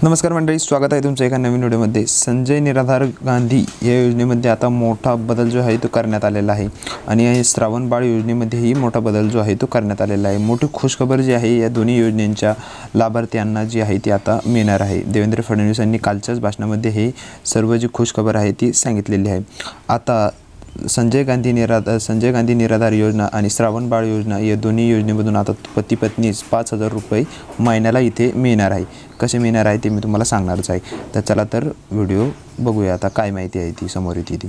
नमस्कार मंडळी, स्वागत आहे तुमचं एका नवीन व्हिडिओमध्ये। संजय निराधार गांधी या योजनेमध्ये आता मोठा बदल जो आहे तो करण्यात आलेला आहे आणि श्रावण बाळ योजनेमध्येही मोठा बदल जो आहे तो करण्यात आलेला आहे। मोठी खुशखबर जी आहे या दोन्ही योजनेच्या लाभार्थ्यांना जी आहे ती आता मिळणार आहे। देवेंद्र फडणवीस यांनी कालच्याच भाषणामध्ये हे सर्व जी खुशखबर आहे ती सांगितलेली आहे। आता संजय गांधी निराधार योजना आणि श्रावण बाळ योजना या दोन्ही योजनेमधून आता पती पत्नीस 5,000 रुपये महिन्याला इथे मिळणार आहे। कसे मिळणार आहे ते मी तुम्हाला सांगणारच आहे। तर चला तर व्हिडिओ बघूया आता काय माहिती आहे ती समोर येते ती।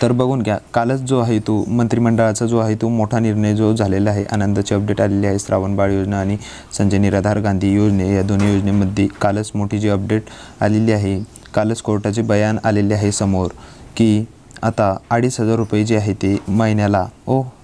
तर बघून घ्या, कालच जो आहे तो मंत्रिमंडळाचा जो आहे तो मोठा निर्णय जो झालेला आहे। आनंदाची अपडेट आलेली आहे। श्रावण बाळ योजना आणि संजय निराधार गांधी योजने या दोन्ही योजनेमध्ये कालच मोठी जी अपडेट आलेली आहे। कालच कोर्टाचे बयान आलेले आहे समोर की आता 2,500 रुपये जे आहे ते महिन्याला,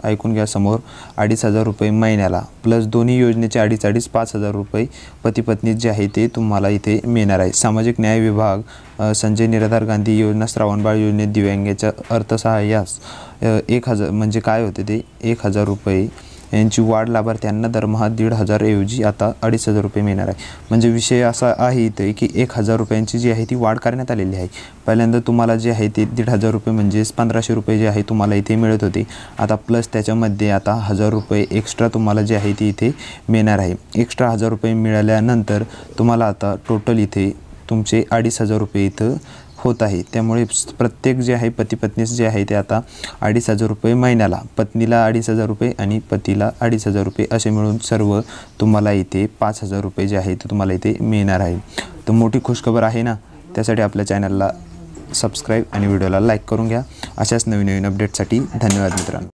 ऐकून घ्या, समोर 2,500 रुपये महिन्याला प्लस दोन्ही योजनेचे 2.5 5,000 रुपये पती पत्नी जे आहे ते तुम्हाला इथे मिळणार आहे। सामाजिक न्याय विभाग संजय निराधार गांधी योजना श्रावण बाळ योजनेत दिव्यांगाच्या अर्थसहाय्यास 1,000 म्हणजे काय होते ते 1,000 रुपये यांची वाढ लाभार्थ्यांना दरमहा 1,500 ऐवजी आता 2,500 रुपये मिळणार आहे। म्हणजे विषय असा आहे इथे की 1,000 रुपयांची जी आहे ती वाढ करण्यात आलेली आहे। पहिल्यांदा तुम्हाला जे आहे ते 1,500 रुपये म्हणजेच 1,500 रुपये जे आहे तुम्हाला इथे मिळत होते। आता प्लस त्याच्यामध्ये आता 1,000 रुपये एक्स्ट्रा तुम्हाला जे आहे ती इथे मिळणार आहे। एक्स्ट्रा 1,000 रुपये मिळाल्यानंतर तुम्हाला आता टोटल इथे तुमचे 2,500 रुपये इथं होत आहे। त्यामुळे प्रत्येक जे आहे पती पत्नीस जे आहे ते आता 2,500 रुपये महिन्याला, पत्नीला 2,500 रुपये आणि पतीला 2,500 रुपये असे मिळून सर्व तुम्हाला इथे 5,000 रुपये जे आहे ते तुम्हाला इथे मिळणार आहे। तर मोठी खुशखबर आहे ना। त्यासाठी आपल्या चॅनलला सबस्क्राईब आणि व्हिडिओला लाईक करून घ्या। अशाच नवीन अपडेटसाठी धन्यवाद मित्रांनो।